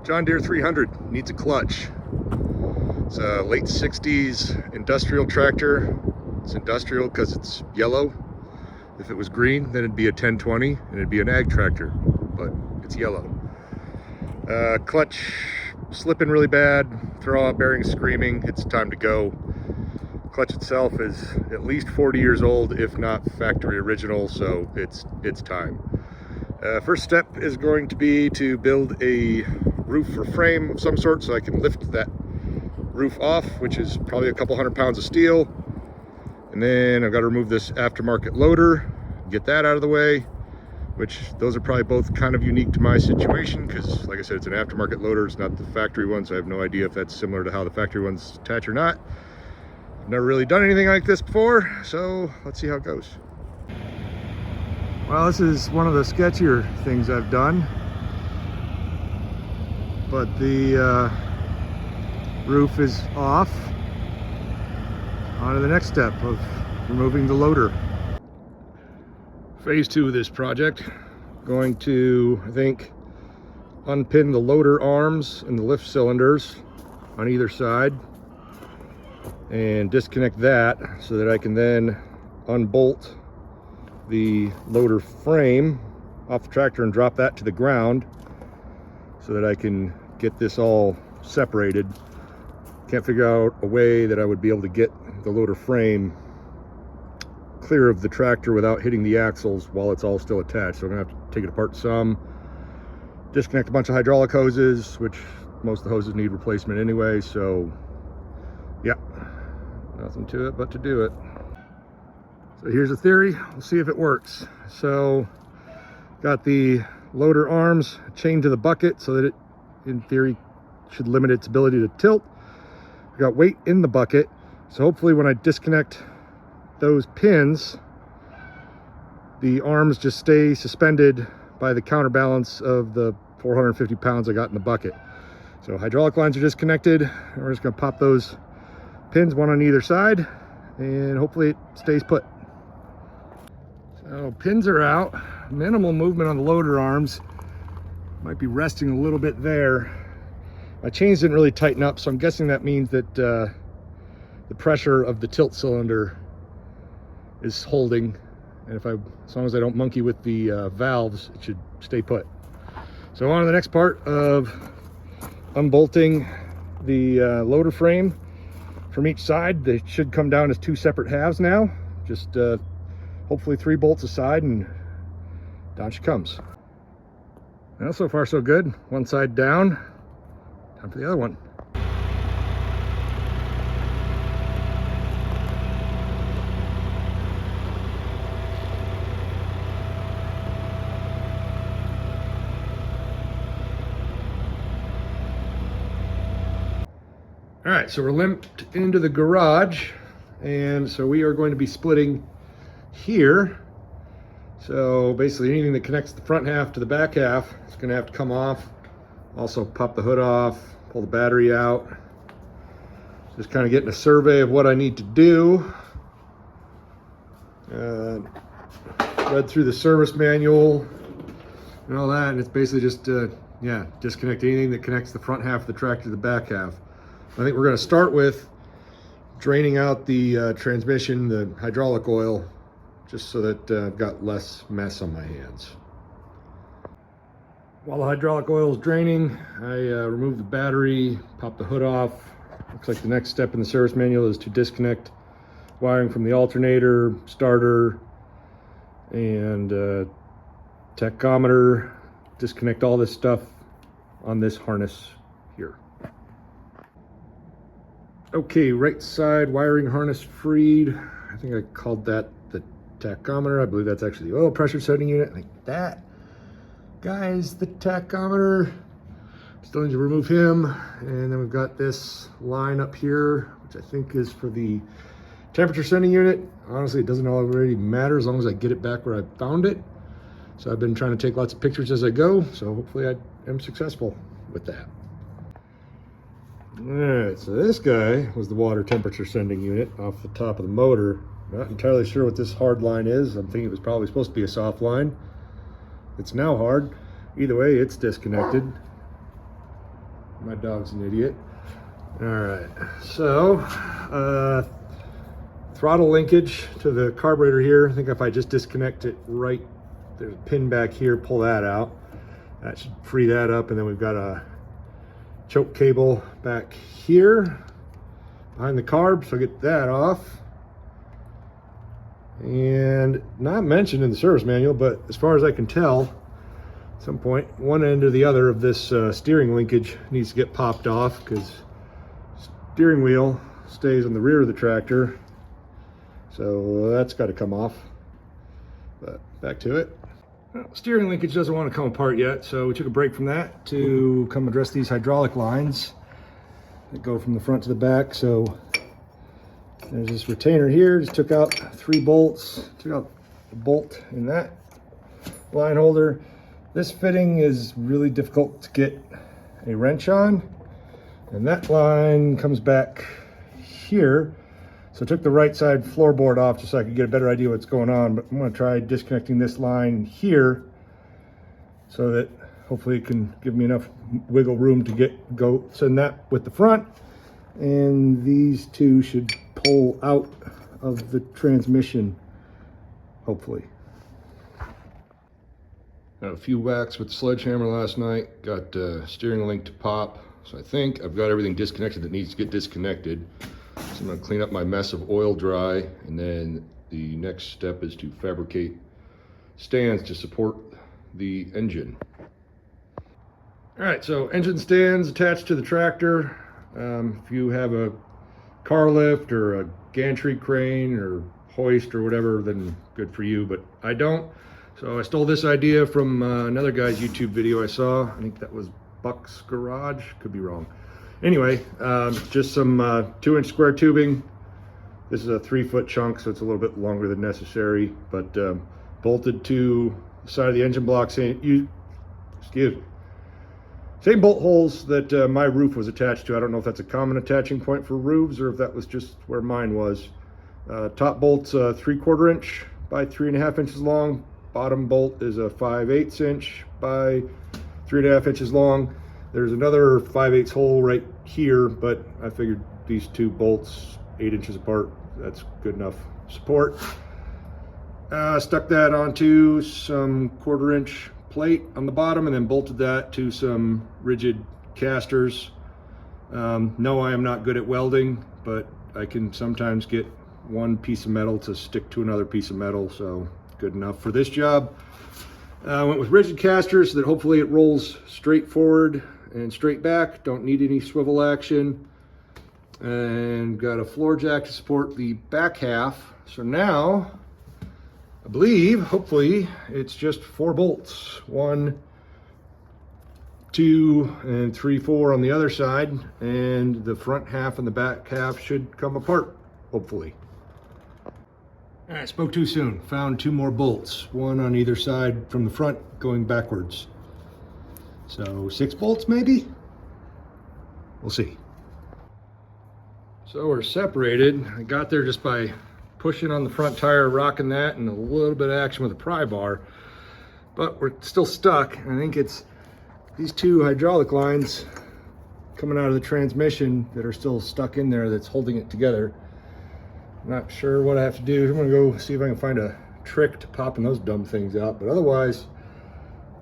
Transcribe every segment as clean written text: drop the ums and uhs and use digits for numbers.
John Deere 300 needs a clutch. It's a late 60s industrial tractor. It's industrial because it's yellow. If it was green, then it'd be a 1020 and it'd be an ag tractor, but it's yellow. Clutch slipping really bad, throwout bearings screaming, it's time to go. Clutch itself is at least 40 years old, if not factory original, so it's time. First step is going to be to build a roof or frame of some sort so I can lift that roof off, which is probably a couple hundred pounds of steel. And then I've got to remove this aftermarket loader, get that out of the way, which those are probably both kind of unique to my situation because, like I said, it's an aftermarket loader. It's not the factory one, so I have no idea if that's similar to how the factory ones attach or not. I've never really done anything like this before, so let's see how it goes. Well, this is one of the sketchier things I've done, but the roof is off. On to the next step of removing the loader. Phase 2 of this project, going to, I think, unpin the loader arms and the lift cylinders on either side and disconnect that so that I can then unbolt the loader frame off the tractor and drop that to the ground so that I can get this all separated. Can't figure out a way that I would be able to get the loader frame clear of the tractor without hitting the axles while it's all still attached. So I'm gonna have to take it apart some, disconnect a bunch of hydraulic hoses, which most of the hoses need replacement anyway. So yeah, nothing to it but to do it. So here's a theory, we'll see if it works. So got the loader arms chained to the bucket so that it, in theory, should limit its ability to tilt. I got weight in the bucket, so hopefully when I disconnect those pins, the arms just stay suspended by the counterbalance of the 450 pounds I got in the bucket. So hydraulic lines are disconnected. We're just gonna pop those pins, one on either side, and hopefully it stays put. So pins are out, minimal movement on the loader arms. Might be resting a little bit there. My chains didn't really tighten up, so I'm guessing that means that the pressure of the tilt cylinder is holding, and as long as I don't monkey with the valves, it should stay put. So on to the next part of unbolting the loader frame from each side. They should come down as two separate halves now, just hopefully 3 bolts aside, and down she comes. Well, so far so good. One side down, time for the other one. All right, so we're limped into the garage, and so we are going to be splitting here. So basically anything that connects the front half to the back half is going to have to come off. Also pop the hood off, pull the battery out. Just kind of getting a survey of what I need to do. Read through the service manual and all that, and it's basically just yeah, disconnect anything that connects the front half of the tractor to the back half. I think we're going to start with draining out the transmission, the hydraulic oil, just so that I've got less mess on my hands. While the hydraulic oil is draining, I remove the battery, pop the hood off. Looks like the next step in the service manual is to disconnect wiring from the alternator, starter, and tachometer. Disconnect all this stuff on this harness here. Okay, right side wiring harness freed. I think I called that the tachometer. I believe that's actually the oil pressure setting unit. I think that guy is the tachometer. Still need to remove him. And then we've got this line up here, which I think is for the temperature sending unit. Honestly, it doesn't already matter as long as I get it back where I found it. So I've been trying to take lots of pictures as I go, so hopefully I am successful with that. All right, so this guy was the water temperature sending unit off the top of the motor. Not entirely sure what this hard line is. I'm thinking it was probably supposed to be a soft line. It's now hard. Either way, it's disconnected. My dog's an idiot. All right, so throttle linkage to the carburetor here. I think if I just disconnect it right, there's a pin back here, pull that out. That should free that up, and then we've got a choke cable back here behind the carb, so get that off. And not mentioned in the service manual, but as far as I can tell, at some point, one end or the other of this steering linkage needs to get popped off, because steering wheel stays on the rear of the tractor, so that's got to come off. But back to it. Well, steering linkage doesn't want to come apart yet, so we took a break from that to come address these hydraulic lines that go from the front to the back. So there's this retainer here, just took out 3 bolts, took out the bolt in that line holder. This fitting is really difficult to get a wrench on, and that line comes back here. So I took the right side floorboard off just so I could get a better idea what's going on, but I'm going to try disconnecting this line here so that hopefully it can give me enough wiggle room to send that with the front, and these two should pull out of the transmission, hopefully. Had a few whacks with the sledgehammer last night, got steering link to pop, so I think I've got everything disconnected that needs to get disconnected. So I'm going to clean up my mess of oil dry, and then the next step is to fabricate stands to support the engine. All right, so engine stands attached to the tractor. If you have a car lift or a gantry crane or hoist or whatever, then good for you, but I don't. So I stole this idea from another guy's YouTube video I saw. I think that was Buck's Garage, could be wrong. Anyway, just some 2-inch square tubing. This is a 3-foot chunk, so it's a little bit longer than necessary, but bolted to the side of the engine block, same bolt holes that my roof was attached to. I don't know if that's a common attaching point for roofs or if that was just where mine was. Top bolt's 3/4 inch by 3.5 inches long. Bottom bolt is a 5/8 inch by 3.5 inches long. There's another 5/8 hole right here, but I figured these 2 bolts 8 inches apart, that's good enough support. Stuck that onto some 1/4 inch plate on the bottom and then bolted that to some rigid casters. No, I am not good at welding, but I can sometimes get one piece of metal to stick to another piece of metal, so good enough for this job. Went with rigid casters so that hopefully it rolls straight forward and straight back, don't need any swivel action, and got a floor jack to support the back half. So now I believe hopefully it's just 4 bolts, 1, 2, and 3, 4 on the other side, and the front half and the back half should come apart, hopefully. All right, spoke too soon. Found 2 more bolts, 1 on either side from the front going backwards. So 6 bolts maybe? We'll see. So we're separated. I got there just by pushing on the front tire, rocking that, and a little bit of action with the pry bar. But we're still stuck. I think it's these 2 hydraulic lines coming out of the transmission that are still stuck in there that's holding it together. Not sure what I have to do. I'm gonna go see if I can find a trick to popping those dumb things out, but otherwise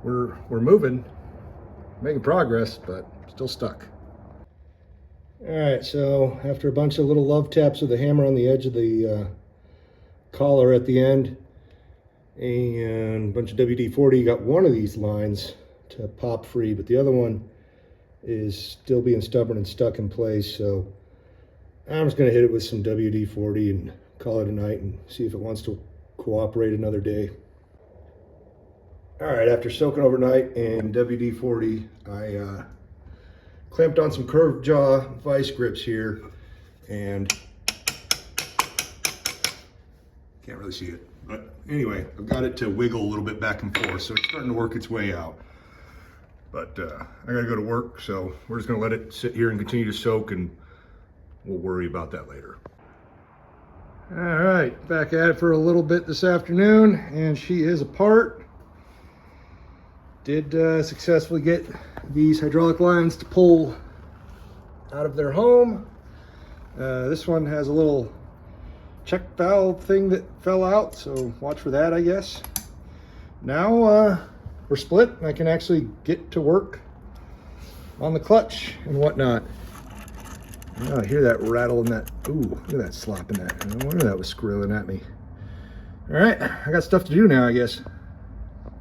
we're moving, making progress, but still stuck. All right, so after a bunch of little love taps with the hammer on the edge of the collar at the end and a bunch of WD-40, got one of these lines to pop free, but the other one is still being stubborn and stuck in place. So I'm just going to hit it with some WD-40 and call it a night and see if it wants to cooperate another day. All right, after soaking overnight in WD-40, I clamped on some curved jaw vice grips here, and can't really see it, but anyway, I've got it to wiggle a little bit back and forth, so it's starting to work its way out. But I gotta go to work, so we're just gonna let it sit here and continue to soak, and we'll worry about that later. All right, back at it for a little bit this afternoon, and she is apart. Did successfully get these hydraulic lines to pull out of their home. This one has a little check valve thing that fell out, so watch for that, I guess. Now we're split and I can actually get to work on the clutch and whatnot. Oh, I hear that rattle in that. Ooh, look at that slop in that. No wonder that was squirreling at me. All right, I got stuff to do now, I guess.